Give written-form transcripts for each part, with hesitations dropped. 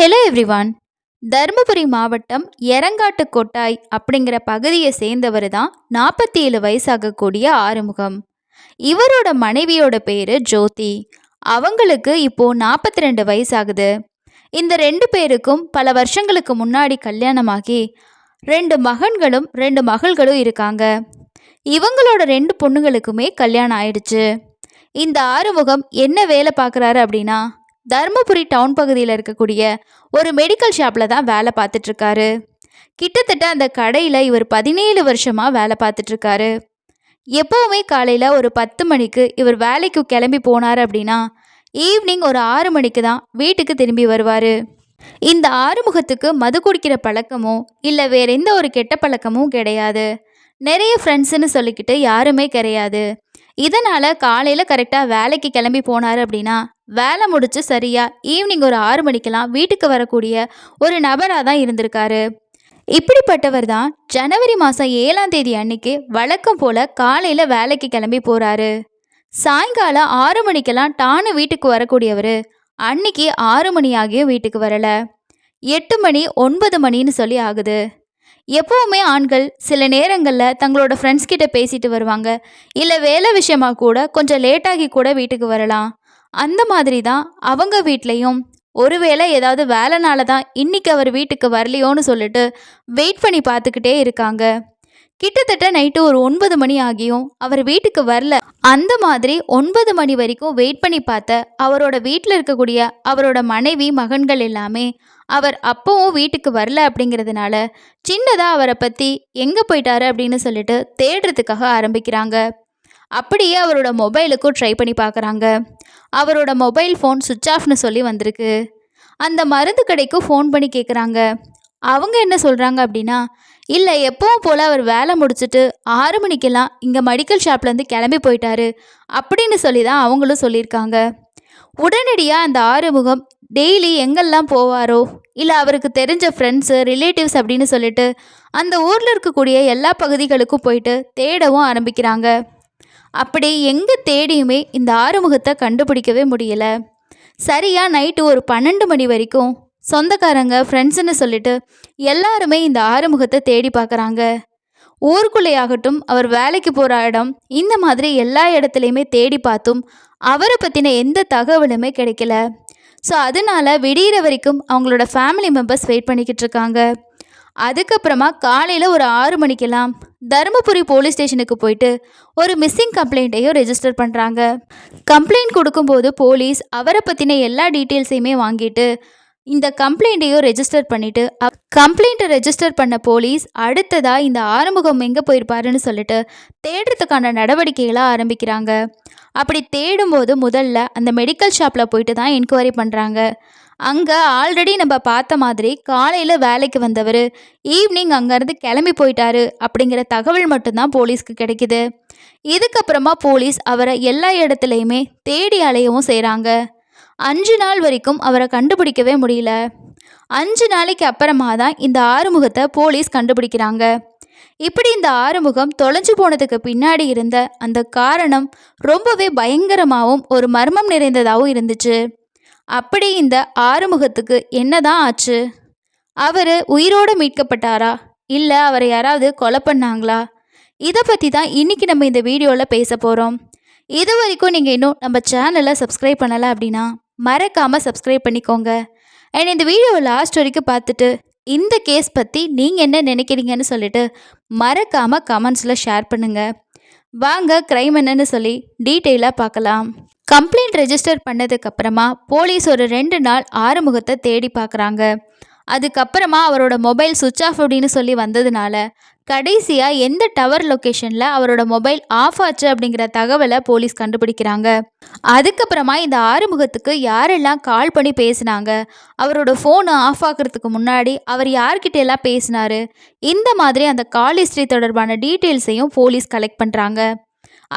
Hello everyone. Dharmapuri மாவட்டம் எரங்காட்டு கொட்டாய் அப்படிங்கிற பகுதியை சேர்ந்தவர் தான் 47 வயசாகக்கூடிய ஆறுமுகம். இவரோட மனைவியோட பேரு ஜோதி. அவங்களுக்கு இப்போ 42 வயசாகுது. இந்த ரெண்டு பேருக்கும் பல வருஷங்களுக்கு முன்னாடி கல்யாணமாகி 2 மகன்களும் 2 மகள்களும் இருக்காங்க. இவங்களோட 2 பொண்ணுங்களுக்குமே கல்யாணம் ஆயிடுச்சு. இந்த ஆறுமுகம் என்ன வேலை பார்க்குறாரு அப்படின்னா, தருமபுரி டவுன் பகுதியில் இருக்கக்கூடிய ஒரு மெடிக்கல் ஷாப்பில் தான் வேலை பார்த்துட்ருக்காரு. கிட்டத்தட்ட அந்த கடையில் இவர் 17 வருஷமாக வேலை பார்த்துட்ருக்காரு. எப்போவுமே காலையில் ஒரு 10 மணிக்கு இவர் வேலைக்கு கிளம்பி போனார் அப்படின்னா, ஈவினிங் ஒரு 6 மணிக்கு தான் வீட்டுக்கு திரும்பி வருவார். இந்த ஆறுமுகத்துக்கு மது குடிக்கிற பழக்கமோ இல்லை வேற எந்த ஒரு கெட்ட பழக்கமும் கிடையாது. நிறைய ஃப்ரெண்ட்ஸுன்னு சொல்லிக்கிட்டு யாருமே கிடையாது. இதனால் காலையில் கரெக்டாக வேலைக்கு கிளம்பி போனார் அப்படின்னா, வேலை முடிச்சு சரியாக ஈவினிங் ஒரு 6 மணிக்கெல்லாம் வீட்டுக்கு வரக்கூடிய ஒரு நபராக தான் இருந்திருக்காரு. இப்படிப்பட்டவர் தான் ஜனவரி மாதம் 7ஆம் தேதி அன்னைக்கு வழக்கம் போல் காலையில் வேலைக்கு கிளம்பி போகிறாரு. சாயங்காலம் 6 மணிக்கெல்லாம் டானு வீட்டுக்கு வரக்கூடியவர் அன்னைக்கு 6 மணி ஆகியும் வீட்டுக்கு வரலை. 8 மணி 9 மணின்னு சொல்லி ஆகுது. எப்போவுமே ஆண்கள் சில நேரங்களில் தங்களோட ஃப்ரெண்ட்ஸ் கிட்ட பேசிட்டு வருவாங்க, இல்லை வேலை விஷயமாக கூட கொஞ்சம் லேட்டாகி கூட வீட்டுக்கு வரலாம். அந்த மாதிரி தான் அவங்க வீட்லேயும் ஒருவேளை ஏதாவது வேலைனால தான் இன்னைக்கு அவர் வீட்டுக்கு வரலையோன்னு சொல்லிட்டு வெயிட் பண்ணி பார்த்துக்கிட்டே இருக்காங்க. கிட்டத்தட்ட நைட்டு ஒரு 9 மணி ஆகியும் அவர் வீட்டுக்கு வரல. அந்த மாதிரி 9 மணி வரைக்கும் வெயிட் பண்ணி பார்த்த அவரோட வீட்டில் இருக்கக்கூடிய அவரோட மனைவி மகன்கள் எல்லாமே அவர் அப்பவும் வீட்டுக்கு வரல அப்படிங்கிறதுனால சின்னதாக அவரை பற்றி எங்கே போயிட்டாரு அப்படின்னு சொல்லிட்டு தேடுறதுக்காக ஆரம்பிக்கிறாங்க. அப்படியே அவரோட மொபைலுக்கும் ட்ரை பண்ணி பார்க்குறாங்க. அவரோட மொபைல் ஃபோன் சுவிட்ச் ஆஃப்னு சொல்லி வந்திருக்கு. அந்த மருந்து கடைக்கும் ஃபோன் பண்ணி கேட்குறாங்க. அவங்க என்ன சொல்கிறாங்க அப்படின்னா, இல்லை எப்பவும் போல் அவர் வேலை முடிச்சுட்டு 6 மணிக்கெல்லாம் இங்கே மெடிக்கல் ஷாப்லேருந்து கிளம்பி போயிட்டாரு அப்படின்னு சொல்லி தான் அவங்களும் சொல்லியிருக்காங்க. உடனடியாக அந்த ஆறுமுகம் டெய்லி எங்கெல்லாம் போவாரோ, இல்லை அவருக்கு தெரிஞ்ச ஃப்ரெண்ட்ஸு ரிலேட்டிவ்ஸ் அப்படின்னு சொல்லிட்டு அந்த ஊரில் இருக்கக்கூடிய எல்லா பகுதிகளுக்கும் போயிட்டு தேடவும் ஆரம்பிக்கிறாங்க. அப்படி எங்கே தேடியுமே இந்த ஆறுமுகத்தை கண்டுபிடிக்கவே முடியல. சரியாக நைட்டு ஒரு 12 மணி வரைக்கும் சொந்தக்காரங்க ஃப்ரெண்ட்ஸுன்னு சொல்லிட்டு எல்லாருமே இந்த ஆறுமுகத்தை தேடி பார்க்குறாங்க. ஊருக்குள்ளேயாகட்டும், அவர் வேலைக்கு போகிற இடம், இந்த மாதிரி எல்லா இடத்துலையுமே தேடி பார்த்தும் அவரை பற்றின எந்த தகவலுமே கிடைக்கல. ஸோ அதனால விடிகிற வரைக்கும் அவங்களோட ஃபேமிலி மெம்பர்ஸ் வெயிட் பண்ணிக்கிட்டு இருக்காங்க. அதுக்கப்புறமா காலையில் ஒரு 6 மணிக்கெல்லாம் தருமபுரி போலீஸ் ஸ்டேஷனுக்கு போயிட்டு ஒரு மிஸ்ஸிங் கம்ப்ளைண்ட்டையும் ரெஜிஸ்டர் பண்ணுறாங்க. கம்ப்ளைண்ட் கொடுக்கும்போது போலீஸ் அவரை பற்றின எல்லா டீட்டெயில்ஸையுமே வாங்கிட்டு இந்த கம்ப்ளைண்ட்டையும் ரெஜிஸ்டர் பண்ணிவிட்டு கம்ப்ளைண்ட்டை ரெஜிஸ்டர் பண்ண போலீஸ் அடுத்ததாக இந்த ஆறுமுகம் எங்கே போயிருப்பாருன்னு சொல்லிட்டு தேடுறதுக்கான நடவடிக்கைகளை ஆரம்பிக்கிறாங்க. அப்படி தேடும்போது முதல்ல அந்த மெடிக்கல் ஷாப்பில் போயிட்டு தான் என்கொயரி பண்ணுறாங்க. அங்கே ஆல்ரெடி நம்ம பார்த்த மாதிரி காலையில் வேலைக்கு வந்தவர் ஈவினிங் அங்கேருந்து கிளம்பி போயிட்டாரு அப்படிங்கிற தகவல் மட்டும்தான் போலீஸ்க்கு கிடைக்குது. இதுக்கப்புறமா போலீஸ் அவரை எல்லா இடத்துலையுமே தேடி அலையவும் செய்கிறாங்க. 5 நாள் வரைக்கும் அவரை கண்டுபிடிக்கவே முடியல. 5 நாளைக்கு அப்புறமா தான் இந்த ஆறுமுகத்தை போலீஸ் கண்டுபிடிக்கிறாங்க. இப்படி இந்த ஆறுமுகம் தொலைஞ்சு போனதுக்கு பின்னாடி இருந்த அந்த காரணம் ரொம்பவே பயங்கரமாகவும் ஒரு மர்மம் நிறைந்ததாகவும் இருந்துச்சு. அப்படி இந்த ஆறுமுகத்துக்கு என்னதான் ஆச்சு? அவர் உயிரோடு மீட்கப்பட்டாரா, இல்லை அவரை யாராவது கொலை பண்ணாங்களா? இதை பற்றி தான் இன்றைக்கி நம்ம இந்த வீடியோவில் பேச போகிறோம். இது வரைக்கும் நீங்கள் இன்னும் நம்ம சேனலை சப்ஸ்கிரைப் பண்ணலை அப்படின்னா மறக்காமல் சப்ஸ்கிரைப் பண்ணிக்கோங்க. அண்ட் இந்த வீடியோவை லாஸ்ட் வரைக்கும் பார்த்துட்டு இந்த கேஸ் பற்றி நீங்கள் என்ன நினைக்கிறீங்கன்னு சொல்லிட்டு மறக்காமல் கமெண்ட்ஸில் ஷேர் பண்ணுங்கள். வாங்க க்ரைம் என்னன்னு சொல்லி டீட்டெயிலாக பார்க்கலாம். கம்ப்ளைண்ட் ரெஜிஸ்டர் பண்ணதுக்கப்புறமா போலீஸ் ஒரு 2 நாள் ஆறுமுகத்தை தேடி பார்க்குறாங்க. அதுக்கப்புறமா அவரோட மொபைல் சுவிட்ச் ஆஃப் அப்படின்னு சொல்லி வந்ததுனால கடைசியாக எந்த டவர் லொக்கேஷனில் அவரோட மொபைல் ஆஃப் ஆச்சு அப்படிங்கிற தகவலை போலீஸ் கண்டுபிடிக்கிறாங்க. அதுக்கப்புறமா இந்த ஆறுமுகத்துக்கு யாரெல்லாம் கால் பண்ணி பேசினாங்க, அவரோட ஃபோனு ஆஃப் ஆகிறதுக்கு முன்னாடி அவர் யார்கிட்ட எல்லாம் பேசினாரு, இந்த மாதிரி அந்த கால் ஹிஸ்ட்ரி தொடர்பான டீட்டெயில்ஸையும் போலீஸ் கலெக்ட் பண்ணுறாங்க.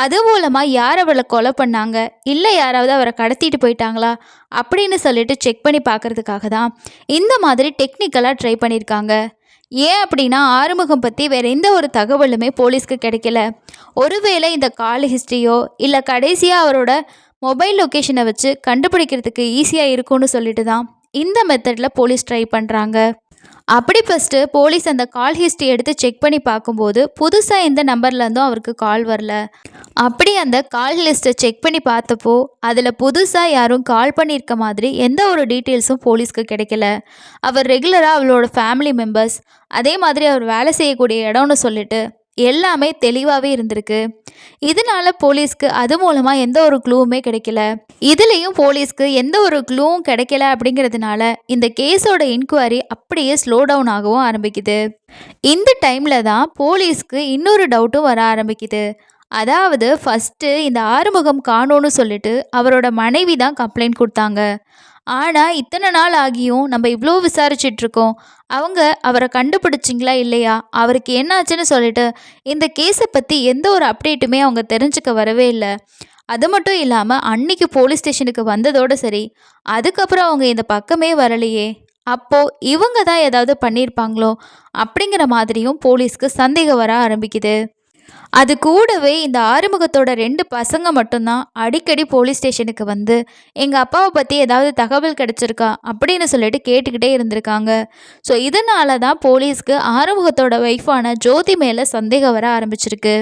அது மூலமாக யார் அவளை கொலை பண்ணாங்க, இல்லை யாராவது அவரை கடத்திட்டு போயிட்டாங்களா அப்படின்னு சொல்லிட்டு செக் பண்ணி பார்க்குறதுக்காக தான் இந்த மாதிரி டெக்னிக்கலாக ட்ரை பண்ணியிருக்காங்க. ஏன் அப்படின்னா ஆறுமுகம் பற்றி வேறு எந்த ஒரு தகவலுமே போலீஸ்க்கு கிடைக்கல. ஒருவேளை இந்த கால் ஹிஸ்ட்ரியோ இல்லை கடைசியாக அவரோட மொபைல் லொக்கேஷனை வச்சு கண்டுபிடிக்கிறதுக்கு ஈஸியாக இருக்கும்னு சொல்லிட்டு தான் இந்த மெத்தடில் போலீஸ் ட்ரை பண்ணுறாங்க. அப்படி ஃபஸ்ட்டு போலீஸ் அந்த கால் ஹிஸ்ட்ரி எடுத்து செக் பண்ணி பார்க்கும்போது புதுசாக எந்த நம்பர்லேருந்தும் அவருக்கு கால் வரல. அப்படி அந்த கால் லிஸ்ட்டை செக் பண்ணி பார்த்தப்போ அதில் புதுசாக யாரும் கால் பண்ணியிருக்க மாதிரி எந்த ஒரு டீட்டெயில்ஸும் போலீஸ்க்கு கிடைக்கல. அவர் ரெகுலராக அவளோட ஃபேமிலி மெம்பர்ஸ், அதே மாதிரி அவர் வேலை செய்யக்கூடிய இடம்னு சொல்லிட்டு எல்லாமே தெளிவாகவே இருந்திருக்கு. இதனால போலீஸ்க்கு அது மூலமாக எந்த ஒரு க்ளூவுமே கிடைக்கல. இதுலேயும் போலீஸ்க்கு எந்த ஒரு க்ளூவும் கிடைக்கல. அப்படிங்கிறதுனால இந்த கேஸோட இன்கொயரி அப்படியே ஸ்லோ டவுன் ஆகவும் ஆரம்பிக்குது. இந்த டைமில் தான் போலீஸ்க்கு இன்னொரு டவுட்டும் வர ஆரம்பிக்குது. அதாவது ஃபஸ்ட்டு இந்த ஆறுமுகம் காணோன்னு சொல்லிட்டு அவரோட மனைவி தான் கம்ப்ளைண்ட் கொடுத்தாங்க. ஆனால் இத்தனை நாள் ஆகியும் நம்ம இவ்வளோ விசாரிச்சிட்ருக்கோம், அவங்க அவரை கண்டுபிடிச்சிங்களா இல்லையா, அவருக்கு என்னாச்சுன்னு சொல்லிட்டு இந்த கேஸை பற்றி எந்த ஒரு அப்டேட்டுமே அவங்க தெரிஞ்சுக்க வரவே இல்லை. அது மட்டும் இல்லாமல் அன்னைக்கு போலீஸ் ஸ்டேஷனுக்கு வந்ததோடு சரி, அதுக்கப்புறம் அவங்க இந்த பக்கமே வரலையே. அப்போது இவங்க தான் ஏதாவது பண்ணியிருப்பாங்களோ அப்படிங்கிற மாதிரியும் போலீஸ்க்கு சந்தேகம் வர ஆரம்பிக்குது. அது கூடவே இந்த ஆறுமுகத்தோட 2 பசங்க மட்டும்தான் அடிக்கடி போலீஸ் ஸ்டேஷனுக்கு வந்து எங்கள் அப்பாவை பற்றி ஏதாவது தகவல் கிடச்சிருக்கா அப்படின்னு சொல்லிட்டு கேட்டுக்கிட்டே இருந்திருக்காங்க. ஸோ இதனால தான் போலீஸ்க்கு ஆறுமுகத்தோட ஒய்ஃபான ஜோதி மேலே சந்தேகம் வர ஆரம்பிச்சிருக்கு.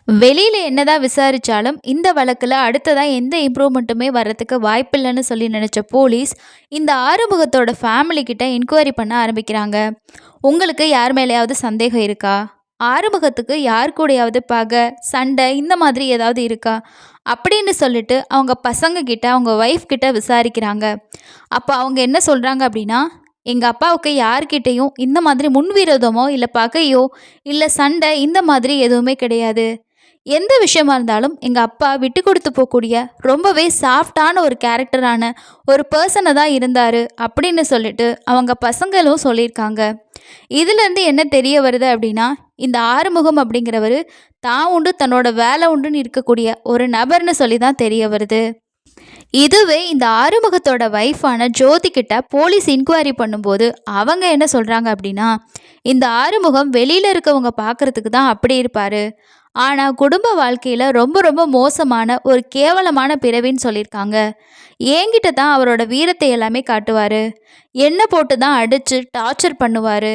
வெளியில் என்னதான் விசாரித்தாலும் இந்த வழக்கில் அடுத்ததாக எந்த இம்ப்ரூவ்மெண்ட்டுமே வர்றதுக்கு வாய்ப்பில்லைன்னு சொல்லி நினச்ச போலீஸ் இந்த ஆறுமுகத்தோட ஃபேமிலிக்கிட்ட என்கொயரி பண்ண ஆரம்பிக்கிறாங்க. உங்களுக்கு யார் மேலேயாவது சந்தேகம் இருக்கா, ஆறுமுகத்துக்கு யார் கூடயாவது பகை சண்டை இந்த மாதிரி ஏதாவது இருக்கா அப்படின்னு சொல்லிட்டு அவங்க பசங்க கிட்ட அவங்க ஒய்ஃப் கிட்ட விசாரிக்கிறாங்க. அப்போ அவங்க என்ன சொல்கிறாங்க அப்படின்னா, எங்கள் அப்பாவுக்கு யார்கிட்டையும் இந்த மாதிரி முன்விரோதமோ இல்லை பகையோ இல்லை சண்டை இந்த மாதிரி எதுவுமே கிடையாது. எந்த விஷயமா இருந்தாலும் எங்கள் அப்பா விட்டு கொடுத்து போகக்கூடிய ரொம்பவே சாஃப்டான ஒரு கேரக்டரான ஒரு பர்சனை தான் இருந்தார் அப்படின்னு சொல்லிட்டு அவங்க பசங்களும் சொல்லியிருக்காங்க. இதுலேருந்து என்ன தெரிய வருது அப்படின்னா, இந்த ஆறுமுகம் அப்படிங்கிறவர் தான் உண்டு தன்னோட வேலை உண்டுன்னு இருக்கக்கூடிய ஒரு நபர்னு சொல்லி தான் தெரிய வருது. இதுவே இந்த ஆறுமுகத்தோட ஒய்ஃபான ஜோதிக்கிட்ட போலீஸ் இன்கொயரி பண்ணும்போது அவங்க என்ன சொல்கிறாங்க அப்படின்னா, இந்த ஆறுமுகம் வெளியில் இருக்கவங்க பார்க்குறதுக்கு தான் அப்படி இருப்பார், ஆனால் குடும்ப வாழ்க்கையில் ரொம்ப ரொம்ப மோசமான ஒரு கேவலமான பிறவின்னு சொல்லியிருக்காங்க. என்கிட்ட தான் அவரோட வீரத்தை எல்லாமே காட்டுவார், என்னை போட்டு தான் அடித்து டார்ச்சர் பண்ணுவார்.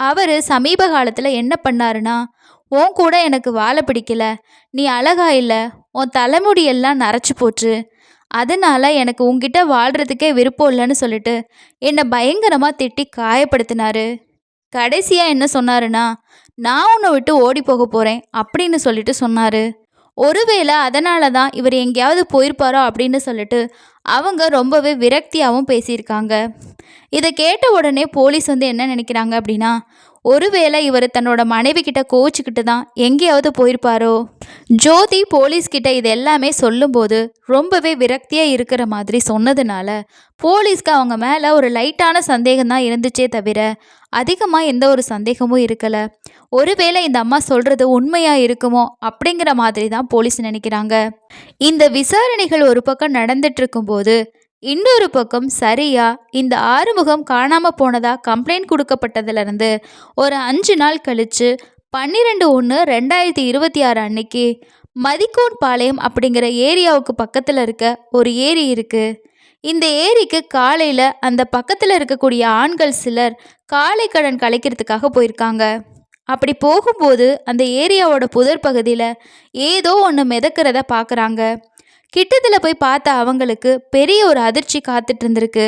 அவர் சமீப காலத்தில் என்ன பண்ணாருன்னா, உன் கூட எனக்கு வாழ பிடிக்கல, நீ அழகா இல்லை, உன் தலைமுடியெல்லாம் நரைச்சி போச்சு, அதனால் எனக்கு உங்ககிட்ட வாழ்கிறதுக்கே விருப்பம் இல்லைன்னு சொல்லிட்டு என்னை பயங்கரமாக திட்டி காயப்படுத்தினாரு. கடைசியாக என்ன சொன்னாருன்னா, நான் உன்னை விட்டு ஓடி போக போகிறேன் அப்படின்னு சொல்லிட்டு சொன்னார். ஒருவேளை அதனால தான் இவர் எங்கேயாவது போயிருப்பாரோ அப்படின்னு சொல்லிட்டு அவங்க ரொம்பவே விரக்தியாகவும் பேசியிருக்காங்க. இதை கேட்ட உடனே போலீஸ் என்ன நினைக்கிறாங்க அப்படின்னா, ஒருவேளை இவர் தன்னோட மனைவி கிட்ட கோச்சிக்கிட்டு தான் எங்கேயாவது போயிருப்பாரோ. ஜோதி போலீஸ்கிட்ட இது எல்லாமே சொல்லும்போது ரொம்பவே விரக்தியாக இருக்கிற மாதிரி சொன்னதுனால போலீஸ்க்கு அவங்க மேலே ஒரு லைட்டான சந்தேகம் தான் இருந்துச்சே தவிர அதிகமாக எந்த ஒரு சந்தேகமும் இருக்கலை. ஒருவேளை இந்த அம்மா சொல்கிறது உண்மையாக இருக்குமோ அப்படிங்கிற மாதிரி தான் போலீஸ் நினைக்கிறாங்க. இந்த விசாரணைகள் ஒரு பக்கம் நடந்துட்டு இருக்கும்போது இன்னொரு பக்கம் சரியா இந்த ஆறுமுகம் காணாமல் போனதா கம்ப்ளைண்ட் கொடுக்கப்பட்டதுலேருந்து ஒரு 5 நாள் கழித்து 12/1/2026 அன்னைக்கு மதிக்கோன் பாளையம் அப்படிங்கிற ஏரியாவுக்கு பக்கத்தில் இருக்க ஒரு ஏரி இருக்குது. இந்த ஏரிக்கு காலையில் அந்த பக்கத்தில் இருக்கக்கூடிய ஆண்கள் சிலர் காலை கடன் கலைக்கிறதுக்காக போயிருக்காங்க. அப்படி போகும்போது அந்த ஏரியாவோட புதர் பகுதியில் ஏதோ ஒன்று மிதக்கிறத பார்க்குறாங்க. கிட்டத்தில் போய் பார்த்த அவங்களுக்கு பெரிய ஒரு அதிர்ச்சி காத்துட்டு இருந்திருக்கு.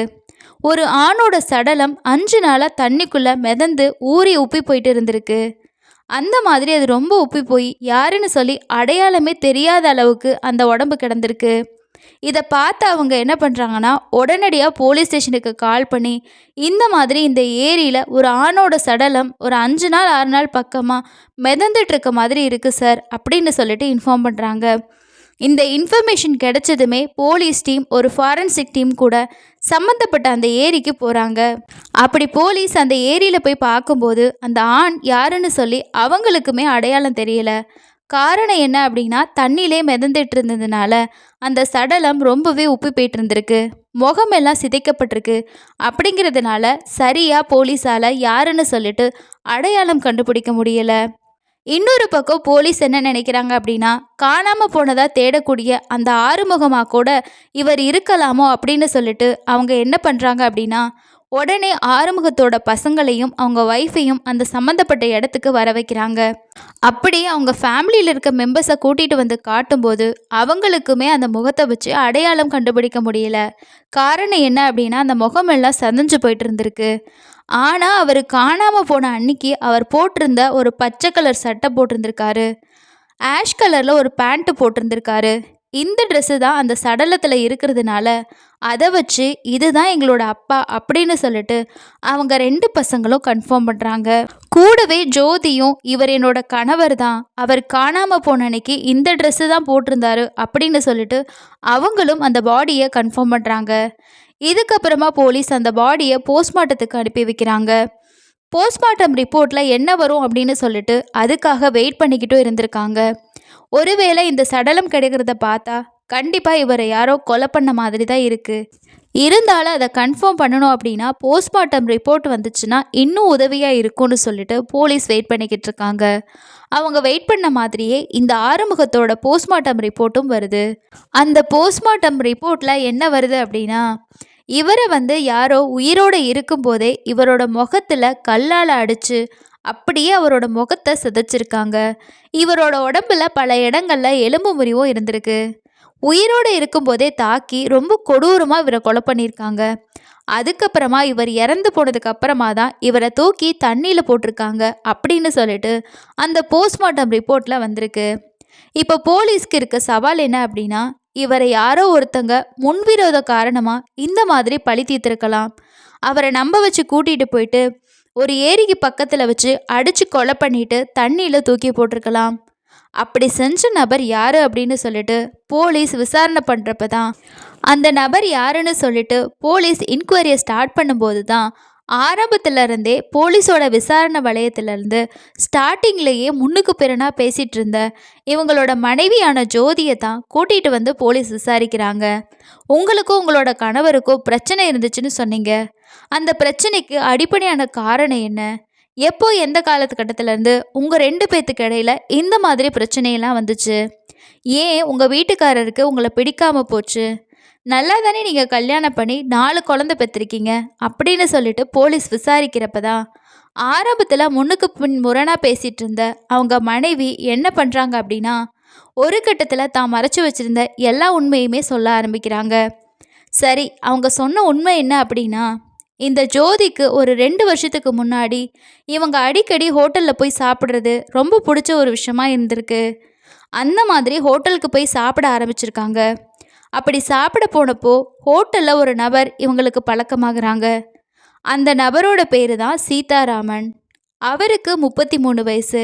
ஒரு ஆணோட சடலம் 5 நாளாக தண்ணிக்குள்ளே மிதந்து ஊறி உப்பி போயிட்டு இருந்திருக்கு. அந்த மாதிரி அது ரொம்ப உப்பி போய் யாருன்னு சொல்லி அடையாளமே தெரியாத அளவுக்கு அந்த உடம்பு கிடந்திருக்கு. இதை பார்த்து அவங்க என்ன பண்ணுறாங்கன்னா, உடனடியாக போலீஸ் ஸ்டேஷனுக்கு கால் பண்ணி இந்த மாதிரி இந்த ஏரியில் ஒரு ஆணோட சடலம் ஒரு 5 நாள் 6 நாள் பக்கமாக மிதந்துட்டு இருக்க மாதிரி இருக்குது சார் அப்படின்னு சொல்லிட்டு இன்ஃபார்ம் பண்ணுறாங்க. இந்த இன்ஃபர்மேஷன் கிடைச்சதுமே போலீஸ் டீம் ஒரு ஃபாரன்சிக் டீம் கூட சம்மந்தப்பட்ட அந்த ஏரிக்கு போகிறாங்க. அப்படி போலீஸ் அந்த ஏரியில் போய் பார்க்கும்போது அந்த ஆண் யாருன்னு சொல்லி அவங்களுக்குமே அடையாளம் தெரியல. காரணம் என்ன அப்படின்னா, தண்ணியிலே மிதந்துட்டு இருந்ததுனால அந்த சடலம் ரொம்பவே உப்பி போயிட்டு இருந்திருக்கு, முகமெல்லாம் சிதைக்கப்பட்டிருக்கு. அப்படிங்கிறதுனால சரியாக போலீஸால் யாருன்னு சொல்லிட்டு அடையாளம் கண்டுபிடிக்க முடியலை. இன்னொரு பக்கம் போலீஸ் என்ன நினைக்கிறாங்க அப்படின்னா, காணாம போனதா தேடக்கூடிய அந்த ஆறுமுகமா கூட இவர் இருக்கலாமோ அப்படின்னு சொல்லிட்டு அவங்க என்ன பண்றாங்க அப்படின்னா, உடனே ஆறுமுகத்தோட பசங்களையும் அவங்க ஒய்ஃபையும் அந்த சம்மந்தப்பட்ட இடத்துக்கு வர வைக்கிறாங்க. அப்படி அவங்க ஃபேமிலியில் இருக்க மெம்பர்ஸை கூட்டிகிட்டு வந்து காட்டும்போது அவங்களுக்குமே அந்த முகத்தை வச்சு அடையாளம் கண்டுபிடிக்க முடியல. காரணம் என்ன அப்படின்னா, அந்த முகமெல்லாம் சதஞ்சு போயிட்டு இருந்திருக்கு. ஆனால் அவர் காணாமல் போன அன்னைக்கு அவர் போட்டிருந்த ஒரு பச்சை கலர் சட்டை போட்டிருந்திருக்காரு, ஆஷ் கலரில் ஒரு பேண்ட்டு போட்டிருந்திருக்காரு. இந்த ட்ரெஸ்ஸு தான் அந்த சடலத்தில் இருக்கிறதுனால அதை வச்சு இதுதான் எங்களோட அப்பா அப்படின்னு சொல்லிட்டு அவங்க 2 பசங்களும் கன்ஃபார்ம் பண்ணுறாங்க. கூடவே ஜோதியும் இவர் என்னோட கணவர் தான், அவர் காணாமல் போன அன்னைக்கு இந்த ட்ரெஸ்ஸு தான் போட்டிருந்தாரு அப்படின்னு சொல்லிட்டு அவங்களும் அந்த பாடியை கன்ஃபார்ம் பண்ணுறாங்க. இதுக்கப்புறமா போலீஸ் அந்த பாடியை போஸ்ட்மார்ட்டத்துக்கு அனுப்பி வைக்கிறாங்க. போஸ்ட்மார்ட்டம் ரிப்போர்ட்டில் என்ன வரும் அப்படின்னு சொல்லிட்டு அதுக்காக வெயிட் பண்ணிக்கிட்டும் இருந்திருக்காங்க. ஒருவேளை இந்த சடலம் கிடைக்கிறத பார்த்தா கண்டிப்பாக இவரை யாரோ கொலை பண்ண மாதிரி தான் இருக்குது. இருந்தாலும் அதை கன்ஃபார்ம் பண்ணணும் அப்படின்னா போஸ்ட்மார்ட்டம் ரிப்போர்ட் வந்துச்சுன்னா இன்னும் உதவியாக இருக்கும்னு சொல்லிட்டு போலீஸ் வெயிட் பண்ணிக்கிட்டு இருக்காங்க. அவங்க வெயிட் பண்ண மாதிரியே இந்த ஆறுமுகத்தோட போஸ்ட்மார்ட்டம் ரிப்போர்ட்டும் வருது. அந்த போஸ்ட்மார்ட்டம் ரிப்போர்ட்டில் என்ன வருது அப்படின்னா, இவரை யாரோ உயிரோடு இருக்கும்போதே இவரோட முகத்தில் கல்லால் அடித்து அப்படியே அவரோட முகத்தை சிதைச்சிருக்காங்க. இவரோட உடம்புல பல இடங்கள்ல எலும்பு முறிவும் இருந்திருக்கு. உயிரோடு இருக்கும்போதே தாக்கி ரொம்ப கொடூரமாக இவரை கொலை பண்ணியிருக்காங்க. அதுக்கப்புறமா இவர் இறந்து போனதுக்கு அப்புறமா தான் இவரை தூக்கி தண்ணியில் போட்டிருக்காங்க அப்படின்னு சொல்லிட்டு அந்த போஸ்ட்மார்ட்டம் ரிப்போர்ட்டில் வந்திருக்கு. இப்போ போலீஸ்க்கு இருக்க சவால் என்ன அப்படின்னா, இவரை யாரோ ஒருத்தங்க முன்விரோத காரணமாக இந்த மாதிரி பழி தீர்த்திருக்கலாம். அவரை நம்ப வச்சு கூட்டிகிட்டு போயிட்டு ஒரு ஏரிக்கு பக்கத்தில் வச்சு அடித்து கொலை பண்ணிட்டு தண்ணியில் தூக்கி போட்டிருக்கலாம். அப்படி செஞ்ச நபர் யார் அப்படின்னு சொல்லிட்டு போலீஸ் விசாரணை பண்ணுறப்ப தான் அந்த நபர் யாருன்னு சொல்லிட்டு போலீஸ் இன்கொயரியை ஸ்டார்ட் பண்ணும்போது தான் ஆரம்பத்துல இருந்தே போலீஸோட விசாரணை வளையத்திலேருந்து ஸ்டார்டிங்லேயே முன்னுக்கு பிறனா பேசிகிட்டு இருந்த இவங்களோட மனைவியான ஜோதியை தான் கூட்டிகிட்டு வந்து போலீஸ் விசாரிக்கிறாங்க. உங்களுக்கும் உங்களோட கணவருக்கும் பிரச்சனை இருந்துச்சுன்னு சொன்னீங்க. அந்த பிரச்சனைக்கு அடிப்படையான காரணம் என்ன? எப்போ எந்த காலத்துக்கட்டத்திலேருந்து உங்கள் 2 பேத்துக்கு இடையில இந்த மாதிரி பிரச்சனையெல்லாம் வந்துச்சு? ஏன் உங்கள் வீட்டுக்காரருக்கு உங்களை பிடிக்காம போச்சு? நல்லா தானே நீங்கள் கல்யாணம் பண்ணி 4 குழந்தை பெற்றிருக்கீங்க அப்படின்னு சொல்லிட்டு போலீஸ் விசாரிக்கிறப்ப தான் ஆரம்பத்தில் முன்னுக்கு பின் முரணாக பேசிகிட்டு இருந்த அவங்க மனைவி என்ன பண்ணுறாங்க அப்படின்னா, ஒரு கட்டத்தில் தான் மறைச்சி வச்சுருந்த எல்லா உண்மையுமே சொல்ல ஆரம்பிக்கிறாங்க. சரி, அவங்க சொன்ன உண்மை என்ன அப்படின்னா, இந்த ஜோதிக்கு ஒரு 2 வருஷத்துக்கு முன்னாடி இவங்க அடிக்கடி ஹோட்டலில் போய் சாப்பிட்றது ரொம்ப பிடிச்ச ஒரு விஷயமா இருந்திருக்கு. அந்த மாதிரி ஹோட்டலுக்கு போய் சாப்பிட ஆரம்பிச்சிருக்காங்க. அப்படி சாப்பிட போனப்போ ஹோட்டலில் ஒரு நபர் இவங்களுக்கு பழக்கமாகறாங்க. அந்த நபரோட பேர் தான் சீதாராமன். அவருக்கு 33 வயசு.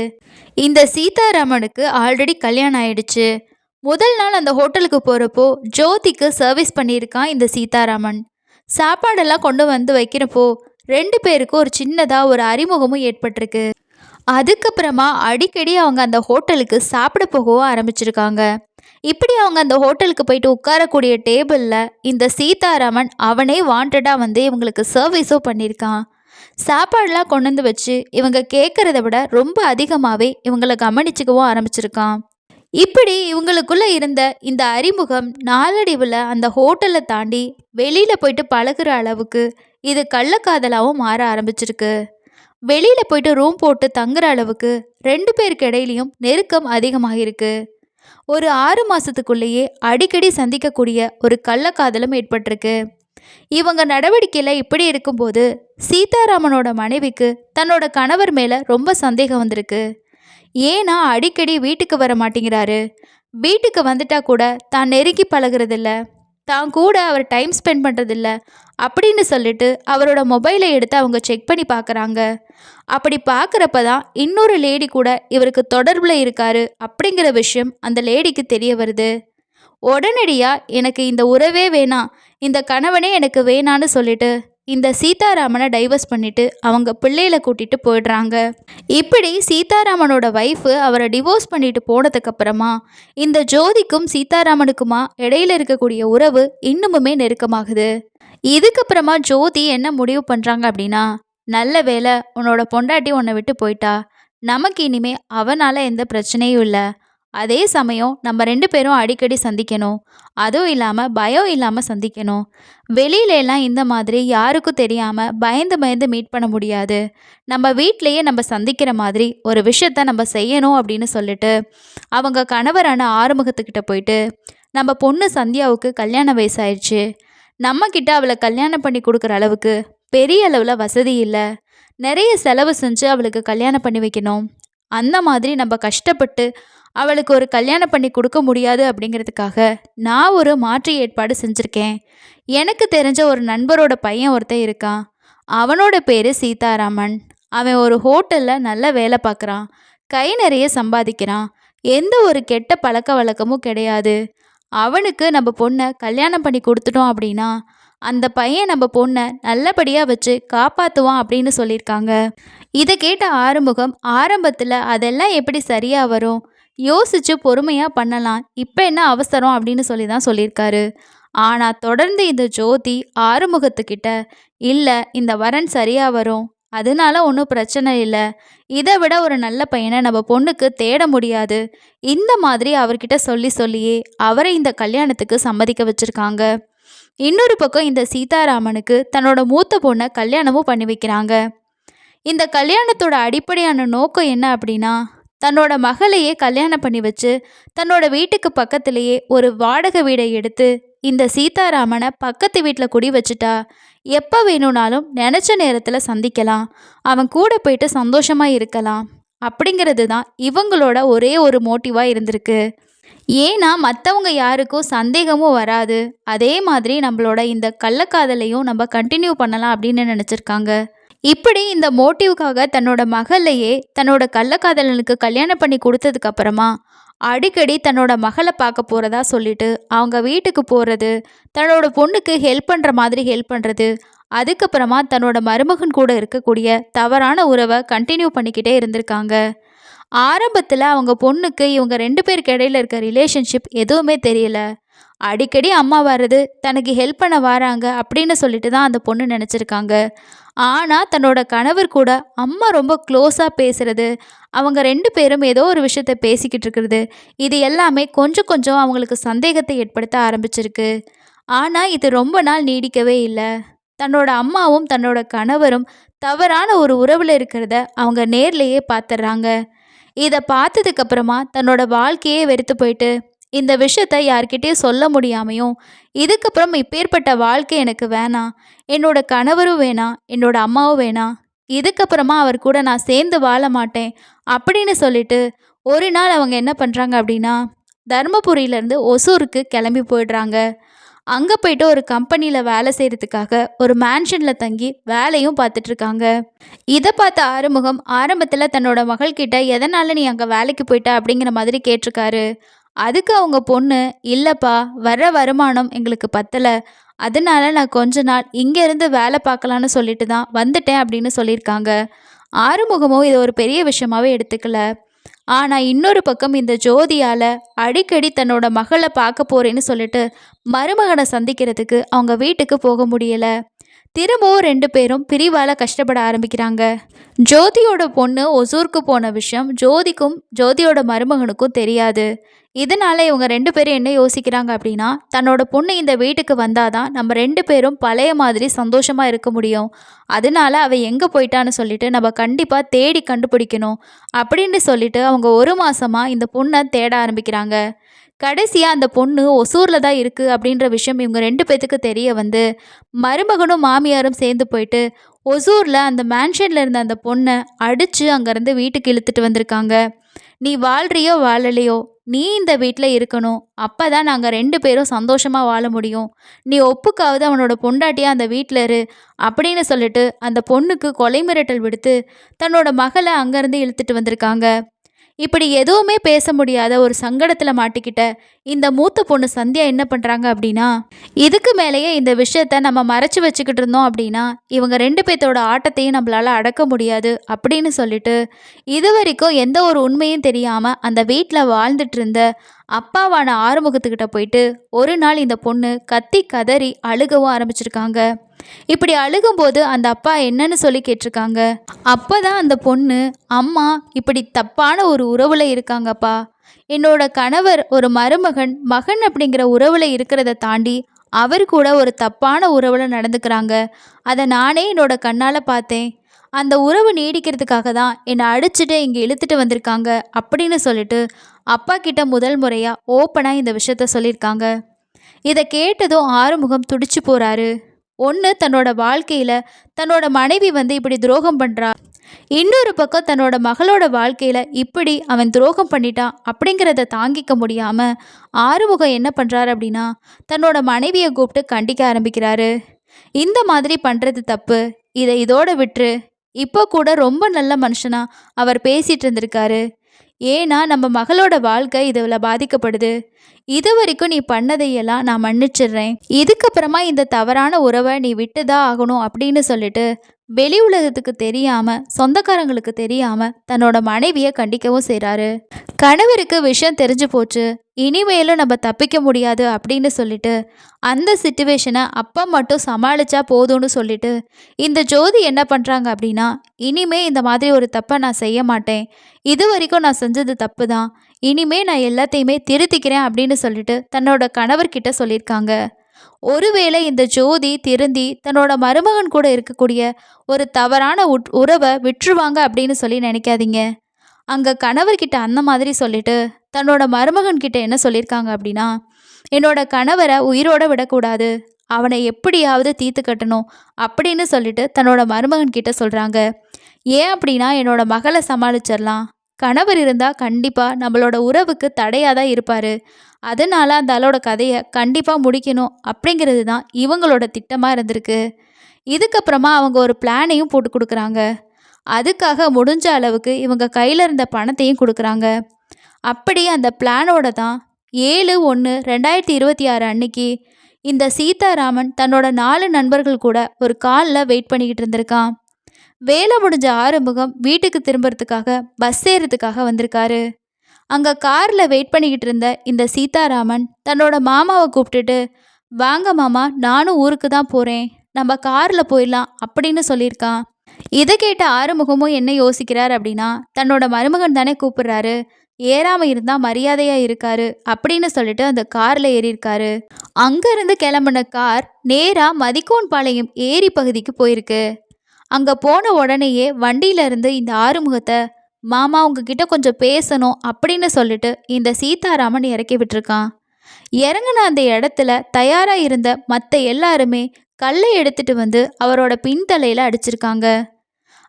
இந்த சீதாராமனுக்கு ஆல்ரெடி கல்யாணம் ஆயிடுச்சு. முதல் நாள் அந்த ஹோட்டலுக்கு போகிறப்போ ஜோதிக்கு சர்வீஸ் பண்ணியிருக்கான் இந்த சீதாராமன். சாப்பாடெல்லாம் கொண்டு வந்து வைக்கிறப்போ 2 பேருக்கும் ஒரு சின்னதாக ஒரு அறிமுகமும் ஏற்பட்டிருக்கு. அதுக்கப்புறமா அடிக்கடி அவங்க அந்த ஹோட்டலுக்கு சாப்பிட போகவும் ஆரம்பிச்சிருக்காங்க. இப்படி அவங்க அந்த ஹோட்டலுக்கு போயிட்டு உட்காரக்கூடிய டேபிளில் இந்த சீதாராமன் அவனே வாண்டடாக இவங்களுக்கு சர்வீஸும் பண்ணியிருக்கான். சாப்பாடெலாம் கொண்டு வந்து வச்சு இவங்க கேட்குறத விட ரொம்ப அதிகமாகவே இவங்களை கவனிச்சுக்கவும் ஆரம்பிச்சிருக்கான். இப்படி இவங்களுக்குள்ள இருந்த இந்த அறிமுகம் நாளடைவில் அந்த ஹோட்டலை தாண்டி வெளியில் போயிட்டு பழகுற அளவுக்கு இது கள்ளக்காதலாகவும் மாற ஆரம்பிச்சிருக்கு. வெளியில் போயிட்டு ரூம் போட்டு தங்குற அளவுக்கு 2 பேருக்கு இடையிலையும் நெருக்கம் அதிகமாகிருக்கு. ஒரு 6 மாதத்துக்குள்ளேயே அடிக்கடி சந்திக்கக்கூடிய ஒரு கள்ளக்காதலும் ஏற்பட்டிருக்கு. இவங்க நடவடிக்கையில் இப்படி இருக்கும்போது சீதாராமனோட மனைவிக்கு தன்னோட கணவர் மேலே ரொம்ப சந்தேகம் வந்திருக்கு. ஏன்னா அடிக்கடி வீட்டுக்கு வர மாட்டேங்கிறாரு, வீட்டுக்கு வந்துட்டா கூட தான் நெருங்கி பழகிறதில்ல, தான் கூட அவர் டைம் ஸ்பெண்ட் பண்ணுறதில்ல அப்படின்னு சொல்லிட்டு அவரோட மொபைலை எடுத்து அவங்க செக் பண்ணி பார்க்குறாங்க. அப்படி பார்க்குறப்ப தான் இன்னொரு லேடி கூட இவருக்கு தொடர்பில் இருக்காரு அப்படிங்கிற விஷயம் அந்த லேடிக்கு தெரிய வருது. உடனடியாக எனக்கு இந்த உறவே வேணாம், இந்த கணவனே எனக்கு வேணான்னு சொல்லிட்டு இந்த சீதாராமனை டைவர்ஸ் பண்ணிட்டு அவங்க பிள்ளைகளை கூட்டிட்டு போயிடுறாங்க. இப்படி சீதாராமனோட ஒய்ஃபு அவரை டிவோர்ஸ் பண்ணிட்டு போனதுக்கப்புறமா இந்த ஜோதிக்கும் சீதாராமனுக்குமா இடையில இருக்கக்கூடிய உறவு இன்னுமுமே நெருக்கமாகுது. இதுக்கப்புறமா ஜோதி என்ன முடிவு பண்ணுறாங்க அப்படின்னா, நல்ல வேலை உன்னோட பொண்டாட்டி உன்னை விட்டு போயிட்டா, நமக்கு இனிமே அவனால எந்த பிரச்சனையும் இல்லை. அதே சமயம் நம்ம 2 பேரும் அடிக்கடி சந்திக்கணும். அதுவும் இல்லாம பயம் இல்லாம சந்திக்கணும். வெளியில எல்லாம் இந்த மாதிரி யாருக்கும் தெரியாம பயந்து பயந்து மீட் பண்ண முடியாது. நம்ம வீட்லயே நம்ம சந்திக்கிற மாதிரி ஒரு விஷயத்த நம்ம செய்யணும் அப்படின்னு சொல்லிட்டு, அவங்க கணவரான ஆறுமுகத்துக்கிட்ட போயிட்டு, நம்ம பொண்ணு சந்தியாவுக்கு கல்யாண வயசாயிருச்சு. நம்மக்கிட்ட அவளை கல்யாணம் பண்ணி கொடுக்குற அளவுக்கு பெரிய அளவுல வசதி இல்ல. நிறைய செலவு செஞ்சு அவளுக்கு கல்யாணம் பண்ணி வைக்கணும். அந்த மாதிரி நம்ம கஷ்டப்பட்டு அவளுக்கு ஒரு கல்யாணம் பண்ணி கொடுக்க முடியாது அப்படிங்கிறதுக்காக நான் ஒரு மாற்று ஏற்பாடு செஞ்சுருக்கேன். எனக்கு தெரிஞ்ச ஒரு நண்பரோட பையன் ஒருத்தன் இருக்கான். அவனோட பேர் சீதாராமன். அவன் ஒரு ஹோட்டலில் நல்ல வேலை பார்க்குறான். கை நிறைய சம்பாதிக்கிறான். எந்த ஒரு கெட்ட பழக்க வழக்கமும் கிடையாது. அவனுக்கு நம்ம பொண்ணை கல்யாணம் பண்ணி கொடுத்துட்டோம் அப்படின்னா அந்த பையன் நம்ம பொண்ணை நல்லபடியாக வச்சு காப்பாற்றுவான் அப்படின்னு சொல்லியிருக்காங்க. இதை கேட்ட ஆறுமுகம் ஆரம்பத்தில் அதெல்லாம் எப்படி சரியாக வரும், யோசிச்சு பொறுமையாக பண்ணலாம், இப்போ என்ன அவசரம் அப்படின்னு சொல்லி தான் சொல்லியிருக்காரு. ஆனால் தொடர்ந்து இந்த ஜோதி ஆறுமுகத்துக்கிட்ட, இல்லை இந்த வரன் சரியாக வரும், அதனால ஒன்றும் பிரச்சனை இல்லை, இதை விட ஒரு நல்ல பையனை நம்ம பொண்ணுக்கு தேட முடியாது, இந்த மாதிரி அவர்கிட்ட சொல்லி சொல்லியே அவரை இந்த கல்யாணத்துக்கு சம்மதிக்க வச்சுருக்காங்க. இன்னொரு பக்கம் இந்த சீதாராமனுக்கு தன்னோட மூத்த பொண்ணை கல்யாணமும் பண்ணி வைக்கிறாங்க. இந்த கல்யாணத்தோட அடிப்படையான நோக்கம் என்ன அப்படின்னா, தன்னோட மகளையே கல்யாணம் பண்ணி வச்சு தன்னோட வீட்டுக்கு பக்கத்திலேயே ஒரு வாடகை வீடை எடுத்து இந்த சீதாராமனை பக்கத்து வீட்டில் குடி வச்சுட்டா எப்போ வேணும்னாலும் நினச்ச நேரத்தில் சந்திக்கலாம், அவன் கூட போயிட்டு சந்தோஷமாக இருக்கலாம் அப்படிங்கிறது தான் இவங்களோட ஒரே ஒரு மோட்டிவாக இருந்திருக்கு. ஏன்னா மற்றவங்க யாருக்கும் சந்தேகமும் வராது. அதே மாதிரி நம்மளோட இந்த கள்ளக்காதலையும் நம்ம கண்டினியூ பண்ணலாம் அப்படின்னு நினச்சிருக்காங்க. இப்படி இந்த மோட்டிவ்காக தன்னோட மகளையே தன்னோட கள்ளக்காதலனுக்கு கல்யாணம் பண்ணி கொடுத்ததுக்கு அப்புறமா அடிக்கடி தன்னோட மகளை பார்க்க போகிறதா சொல்லிட்டு அவங்க வீட்டுக்கு போகிறது, தன்னோட பொண்ணுக்கு ஹெல்ப் பண்ணுற மாதிரி ஹெல்ப் பண்ணுறது, அதுக்கப்புறமா தன்னோட மருமகன் கூட இருக்கக்கூடிய தவறான உறவை கண்டினியூ பண்ணிக்கிட்டே இருந்திருக்காங்க. ஆரம்பத்தில் அவங்க பொண்ணுக்கு இவங்க 2 பேருக்கு இடையில இருக்க ரிலேஷன்ஷிப் எதுவுமே தெரியல. அடிக்கடி அம்மா வர்றது, தனக்கு ஹெல்ப் பண்ண வராங்க அப்படின்னு சொல்லிட்டு தான் அந்த பொண்ணு நினச்சிருக்காங்க. ஆனால் தன்னோட கணவர் கூட அம்மா ரொம்ப க்ளோஸாக பேசுகிறது, அவங்க 2 பேரும் ஏதோ ஒரு விஷயத்த பேசிக்கிட்டு இருக்கிறது, இது எல்லாமே கொஞ்சம் கொஞ்சம் அவங்களுக்கு சந்தேகத்தை ஏற்படுத்த ஆரம்பிச்சிருக்கு. ஆனால் இது ரொம்ப நாள் நீடிக்கவே இல்லை. தன்னோட அம்மாவும் தன்னோட கணவரும் தவறான ஒரு உறவில் இருக்கிறத அவங்க நேர்லேயே பார்த்துடுறாங்க. இதை பார்த்ததுக்கப்புறமா தன்னோட வாழ்க்கையே வெறுத்து போயிட்டு இந்த விஷயத்த யார்கிட்டயும் சொல்ல முடியாமையும், இதுக்கப்புறம் இப்பேற்பட்ட வாழ்க்கை எனக்கு வேணாம், என்னோட கணவரும் வேணாம், என்னோட அம்மாவும் வேணாம், இதுக்கப்புறமா அவர் கூட நான் சேர்ந்து வாழ மாட்டேன் அப்படின்னு சொல்லிட்டு ஒரு நாள் அவங்க என்ன பண்ணுறாங்க அப்படின்னா, தர்மபுரியிலேருந்து ஒசூருக்கு கிளம்பி போயிடுறாங்க. அங்கே போயிட்டு ஒரு கம்பெனியில் வேலை செய்கிறதுக்காக ஒரு மேன்ஷனில் தங்கி வேலையும் பார்த்துட்ருக்காங்க. இதை பார்த்த ஆறுமுகம் ஆரம்பத்தில் தன்னோட மகள்கிட்ட எதனால் நீ அங்கே வேலைக்கு போயிட்ட அப்படிங்கிற மாதிரி கேட்டிருக்காரு. அதுக்கு அவங்க பொண்ணு, இல்லைப்பா வர்ற வருமானம் எங்களுக்கு பத்தலை, அதனால நான் கொஞ்ச நாள் இங்கேருந்து வேலை பார்க்கலான்னு சொல்லிட்டு தான் வந்துட்டேன் அப்படின்னு சொல்லியிருக்காங்க. ஆறுமுகமும் இதை ஒரு பெரிய விஷயமாவே எடுத்துக்கல. ஆனால் இன்னொரு பக்கம் இந்த ஜோதியால் அடிக்கடி தன்னோட மகளை பார்க்க போகிறேன்னு சொல்லிட்டு மருமகனை சந்திக்கிறதுக்கு அவங்க வீட்டுக்கு போக முடியலை. திரும்பவும் 2 பேரும் பிரிவால் கஷ்டப்பட ஆரம்பிக்கிறாங்க. ஜோதியோட பொண்ணு ஒசூருக்கு போன விஷயம் ஜோதிக்கும் ஜோதியோட மருமகனுக்கும் தெரியாது. இதனால இவங்க 2 பேரும் என்ன யோசிக்கிறாங்க அப்படின்னா, தன்னோட பொண்ணு இந்த வீட்டுக்கு வந்தாதான் நம்ம 2 பேரும் பழைய மாதிரி சந்தோஷமாக இருக்க முடியும், அதனால அவள் எங்கே போயிட்டான்னு சொல்லிட்டு நம்ம கண்டிப்பாக தேடி கண்டுபிடிக்கணும் அப்படின்னு சொல்லிட்டு அவங்க 1 மாதமாக இந்த பொண்ணை தேட ஆரம்பிக்கிறாங்க. கடைசியாக அந்த பொண்ணு ஒசூரில் தான் இருக்குது அப்படின்ற விஷயம் இவங்க 2 பேத்துக்கு தெரிய வந்து மருமகனும் மாமியாரும் சேர்ந்து போயிட்டு ஒசூரில் அந்த மேன்ஷனில் இருந்த அந்த பொண்ணை அடித்து அங்கேருந்து வீட்டுக்கு இழுத்துட்டு வந்திருக்காங்க. நீ வாழ்றியோ வாழலையோ, நீ இந்த வீட்டில் இருக்கணும், அப்போ தான் நாங்கள் 2 பேரும் சந்தோஷமாக வாழ முடியும், நீ ஒப்புக்காவது அவனோட பொண்டாட்டியாக அந்த வீட்டில் இரு அப்படின்னு சொல்லிட்டு அந்த பொண்ணுக்கு கொலை மிரட்டல் விடுத்து தன்னோட மகளை அங்கேருந்து இழுத்துட்டு வந்திருக்காங்க. இப்படி எதுவுமே பேச முடியாத ஒரு சங்கடத்தில் மாட்டிக்கிட்ட இந்த மூத்த பொண்ணு சந்தியா என்ன பண்ணுறாங்க அப்படின்னா, இதுக்கு மேலேயே இந்த விஷயத்த நம்ம மறைச்சி வச்சுக்கிட்டு இருந்தோம் அப்படின்னா இவங்க 2 பேர்த்தோட ஆட்டத்தையும் நம்மளால் அடக்க முடியாது அப்படின்னு சொல்லிட்டு இது வரைக்கும் எந்த ஒரு உண்மையும் தெரியாமல் அந்த வீட்டில் வாழ்ந்துட்டு இருந்த அப்பாவான ஆறுமுகத்துக்கிட்ட போயிட்டு ஒரு நாள் இந்த பொண்ணு கத்தி கதறி அழுகவும் ஆரம்பிச்சிருக்காங்க. இப்படி அழுகும்போது அந்த அப்பா என்னன்னு சொல்லி கேட்டிருக்காங்க. அப்பதான் அந்த பொண்ணு, அம்மா இப்படி தப்பான ஒரு உறவுல இருக்காங்கப்பா. என்னோட கணவர் ஒரு மருமகன் மகன் அப்படிங்கிற உறவுல இருக்கிறத தாண்டி அவர் கூட ஒரு தப்பான உறவுல நடந்துக்கிறாங்க. அதை நானே என்னோட கண்ணால பார்த்தேன். அந்த உறவு நீடிக்கிறதுக்காக தான் என்னை அடிச்சுட்டு இங்கே இழுத்துட்டு வந்திருக்காங்க அப்படின்னு சொல்லிட்டு அப்பா கிட்ட முதல் முறையா ஓப்பனா இந்த விஷயத்த சொல்லியிருக்காங்க. இதை கேட்டதும் ஆறுமுகம் துடிச்சு போறாரு. ஒன்று, தன்னோட வாழ்க்கையில தன்னோட மனைவி இப்படி துரோகம் பண்றா, இன்னொரு பக்கம் தன்னோட மகளோட வாழ்க்கையில இப்படி அவன் துரோகம் பண்ணிட்டான் அப்படிங்கிறத தாங்கிக்க முடியாம ஆறுமுகம் என்ன பண்றாரு அப்படின்னா தன்னோட மனைவியை கூப்பிட்டு கண்டிக்க ஆரம்பிக்கிறாரு. இந்த மாதிரி பண்றது தப்பு, இதை இதோட விட்டுரு. இப்போ கூட ரொம்ப நல்ல மனுஷனா அவர் பேசிட்டு இருந்திருக்காரு. ஏன்னா நம்ம மகளோட வாழ்க்கை இதில் பாதிக்கப்படுது. இது வரைக்கும் நீ பண்ணதையெல்லாம் நான் மன்னிச்சிடுறேன். இதுக்கப்புறமா இந்த தவறான உறவை நீ விட்டுதான் ஆகணும் அப்படின்னு சொல்லிட்டு வெளி உலகத்துக்கு தெரியாம, சொந்தக்காரங்களுக்கு தெரியாம தன்னோட மனைவியை கண்டிக்கவும் செய்கிறாரு. கணவருக்கு விஷயம் தெரிஞ்சு போச்சு, இனிமேலும் நம்ம தப்பிக்க முடியாது அப்படின்னு சொல்லிட்டு அந்த சிச்சுவேஷனை அப்பா மட்டும் சமாளிச்சா போதும்னு சொல்லிட்டு இந்த ஜோதி என்ன பண்ணுறாங்க அப்படின்னா, இனிமே இந்த மாதிரி ஒரு தப்பை நான் செய்ய மாட்டேன், இது வரைக்கும் நான் செஞ்சது தப்பு தான், இனிமே நான் எல்லாத்தையுமே திருத்திக்கிறேன் அப்படின்னு சொல்லிட்டு தன்னோட கணவர்கிட்ட சொல்லியிருக்காங்க. ஒருவேளை இந்த ஜோதி திருந்தி தன்னோட மருமகன் கூட இருக்கக்கூடிய ஒரு தவறான உறவை விட்டுருவாங்க அப்படின்னு சொல்லி நினைக்காதீங்க. அங்கே கணவர்கிட்ட அந்த மாதிரி சொல்லிட்டு தன்னோட மருமகன் கிட்ட என்ன சொல்லியிருக்காங்க அப்படின்னா, என்னோட கணவரை உயிரோட விடக்கூடாது, அவனை எப்படியாவது தீர்த்து கட்டணும் அப்படின்னு சொல்லிட்டு தன்னோட மருமகன் கிட்ட சொல்கிறாங்க. ஏன் அப்படின்னா என்னோட மகளை சமாளிச்சிடலாம், கணவர் இருந்தால் கண்டிப்பாக நம்மளோட உறவுக்கு தடையாக தான் இருப்பார், அதனால் அந்த ஆளோட கதையை கண்டிப்பாக முடிக்கணும் அப்படிங்கிறது தான் இவங்களோட திட்டமாக இருந்திருக்கு. இதுக்கப்புறமா அவங்க ஒரு பிளானையும் போட்டு கொடுக்குறாங்க. அதுக்காக முடிஞ்ச அளவுக்கு இவங்க கையில் இருந்த பணத்தையும் கொடுக்குறாங்க. அப்படி அந்த பிளானோட தான் 7/1/2026 அன்னைக்கு இந்த சீதாராமன் தன்னோட 4 நண்பர்கள் கூட ஒரு காலில் வெயிட் பண்ணிக்கிட்டு இருந்திருக்கான். வேலை முடிஞ்ச ஆறுமுகம் வீட்டுக்கு திரும்புறதுக்காக பஸ் ஏறதுக்காக வந்திருக்காரு. அங்கே காரில் வெயிட் பண்ணிக்கிட்டு இருந்த இந்த சீதாராமன் தன்னோட மாமாவை கூப்பிட்டுட்டு, வாங்க மாமா, நானும் ஊருக்கு தான் போகிறேன், நம்ம காரில் போயிடலாம் அப்படின்னு சொல்லியிருக்கான். இதை கேட்ட ஆறுமுகமும் என்ன யோசிக்கிறார் அப்படின்னா, தன்னோட மருமகன் தானே கூப்பிடுறாரு, ஏறாமல் இருந்தால் மரியாதையாக இருக்காரு அப்படின்னு சொல்லிட்டு அந்த காரில் ஏறியிருக்காரு. அங்கேருந்து கிளம்புன கார் நேராக மதிக்கோன் பாளையம் ஏரி பகுதிக்கு போயிருக்கு. அங்கே போன உடனேயே வண்டியிலேருந்து இந்த ஆறுமுகத்தை, மாமா உங்ககிட்ட கொஞ்சம் பேசணும் அப்படின்னு சொல்லிட்டு இந்த சீதாராமன் இறக்கி விட்டுருக்கான். இறங்கின அந்த இடத்துல தயாராக இருந்த மற்ற எல்லாருமே கல்லை எடுத்துட்டு வந்து அவரோட பின்தலையில் அடிச்சிருக்காங்க.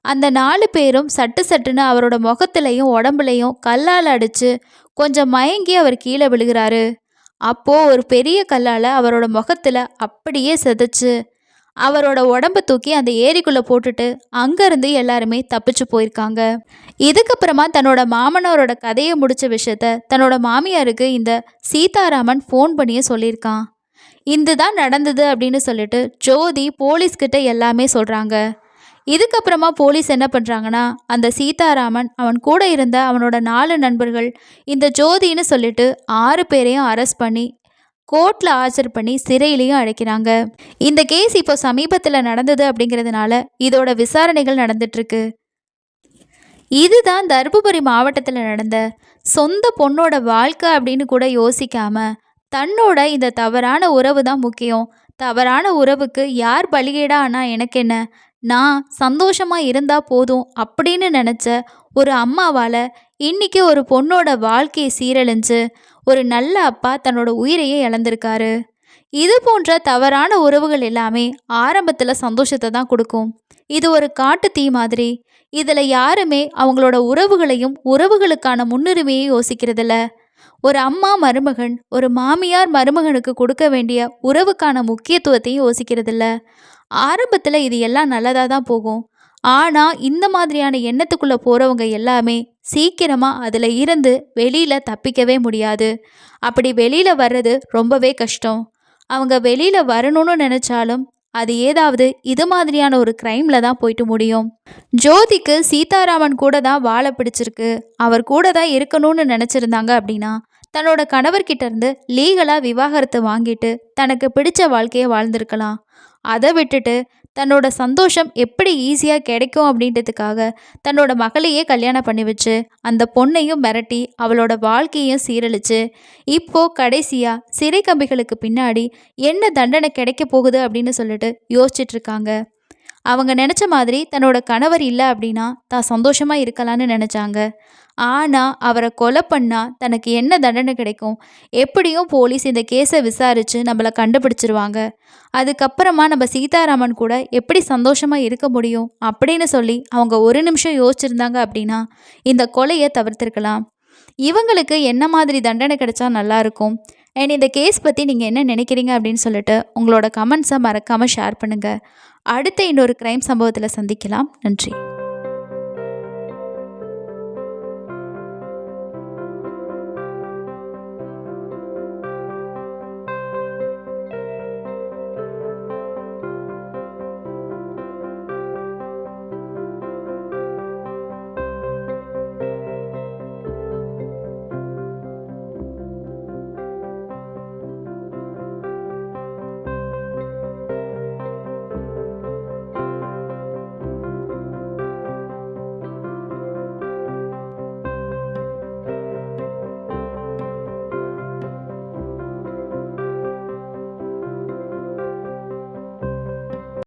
அந்த 4 பேரும் சட்டு சட்டுன்னு அவரோட முகத்துலையும் உடம்புலையும் கல்லால் அடித்து கொஞ்சம் மயங்கி அவர் கீழே விழுகிறாரு. அப்போது ஒரு பெரிய கல்லால் அவரோட முகத்தில் அப்படியே செதைச்சு அவரோட உடம்பை தூக்கி அந்த ஏரிக்குள்ளே போட்டுட்டு அங்கேருந்து எல்லாருமே தப்பிச்சு போயிருக்காங்க. இதுக்கப்புறமா தன்னோட மாமனாரோட கதையை முடித்த விஷயத்த தன்னோட மாமியாருக்கு இந்த சீதாராமன் ஃபோன் பண்ணியே சொல்லியிருக்கான். இதுதான் நடந்தது அப்படின்னு சொல்லிட்டு ஜோதி போலீஸ்கிட்ட எல்லாமே சொல்கிறாங்க. இதுக்கப்புறமா போலீஸ் என்ன பண்ணுறாங்கன்னா, அந்த சீதாராமன் அவன் கூட இருந்த அவனோட 4 நண்பர்கள் இந்த ஜோதின்னு சொல்லிட்டு 6 பேரையும் அரெஸ்ட் பண்ணி கோர்ட்டில் ஆஜர் பண்ணி சிறையிலையும் அடைக்கிறாங்க. இந்த கேஸ் இப்போ சமீபத்தில் நடந்தது அப்படிங்கிறதுனால இதோட விசாரணைகள் நடந்துட்டுருக்கு. இதுதான் தருமபுரி மாவட்டத்தில் நடந்த சொந்த பொண்ணோட வாழ்க்கை அப்படின்னு கூட யோசிக்காம தன்னோட இந்த தவறான உறவு தான் முக்கியம், தவறான உறவுக்கு யார் பலிகேடா ஆனால் எனக்கு என்ன, நான் சந்தோஷமாக இருந்தால் போதும் அப்படின்னு நினச்ச ஒரு அம்மாவால் இன்னைக்கு ஒரு பொண்ணோட வாழ்க்கையை சீரழிஞ்சு ஒரு நல்ல அப்பா தன்னோட உயிரையே இழந்திருக்காரு. இது போன்ற தவறான உறவுகள் எல்லாமே ஆரம்பத்தில் சந்தோஷத்தை தான் கொடுக்கும். இது ஒரு காட்டு தீ மாதிரி. இதில் யாருமே அவங்களோட உறவுகளையும் உறவுகளுக்கான முன்னுரிமையை யோசிக்கிறதில்ல. ஒரு அம்மா மருமகன், ஒரு மாமியார் மருமகனுக்கு கொடுக்க வேண்டிய உறவுக்கான முக்கியத்துவத்தையும் யோசிக்கிறதில்ல. ஆரம்பத்தில் இது எல்லாம் நல்லதாக தான் போகும். ஆனால் இந்த மாதிரியான எண்ணத்துக்குள்ளே போகிறவங்க எல்லாமே சீக்கிரமாக அதில் இருந்து வெளியில் தப்பிக்கவே முடியாது. அப்படி வெளியில் வர்றது ரொம்பவே கஷ்டம். அவங்க வெளியில் வரணும்னு நினச்சாலும் அது ஏதாவது இது மாதிரியான ஒரு க்ரைமில் தான் போயிட்டு முடியும். ஜோதிக்கு சீதாராமன் கூட தான் வாழ பிடிச்சிருக்கு, அவர் கூட தான் இருக்கணும்னு நினச்சிருந்தாங்க அப்படின்னா தன்னோட கணவர்கிட்ட இருந்து லீகலாக விவாகரத்து வாங்கிட்டு தனக்கு பிடிச்ச வாழ்க்கையை வாழ்ந்திருக்கலாம். அதை விட்டுட்டு தன்னோட சந்தோஷம் எப்படி ஈஸியாக கிடைக்கும் அப்படின்றதுக்காக தன்னோட மகளையே கல்யாணம் பண்ணி வச்சு அந்த பொண்ணையும் மிரட்டி அவளோட வாழ்க்கையும் சீரழிச்சு இப்போ கடைசியாக சிறை கம்பிகளுக்கு பின்னாடி என்ன தண்டனை கிடைக்க போகுது அப்படின்னு சொல்லிட்டு யோசிச்சுட்டு இருக்காங்க. அவங்க நினச்ச மாதிரி தன்னோட கணவர் இல்லை அப்படின்னா தான் சந்தோஷமாக இருக்கலான்னு நினச்சாங்க. ஆனால் அவரை கொலை பண்ணால் தனக்கு என்ன தண்டனை கிடைக்கும், எப்படியும் போலீஸ் இந்த கேஸை விசாரித்து நம்மளை கண்டுபிடிச்சிருவாங்க, அதுக்கப்புறமா நம்ம சீதாராமன் கூட எப்படி சந்தோஷமாக இருக்க முடியும் அப்படின்னு சொல்லி அவங்க ஒரு நிமிஷம் யோசிச்சிருந்தாங்க அப்படின்னா இந்த கொலையை தவிர்த்திருக்கலாம். இவங்களுக்கு என்ன மாதிரி தண்டனை கிடைச்சா நல்லாயிருக்கும் அண்ட் இந்த கேஸ் பற்றி நீங்கள் என்ன நினைக்கிறீங்க அப்படின்னு சொல்லிட்டு உங்களோட கமெண்ட்ஸை மறக்காமல் ஷேர் பண்ணுங்கள். அடுத்த இன்னொரு க்ரைம் சம்பவத்தில் சந்திக்கலாம். நன்றி.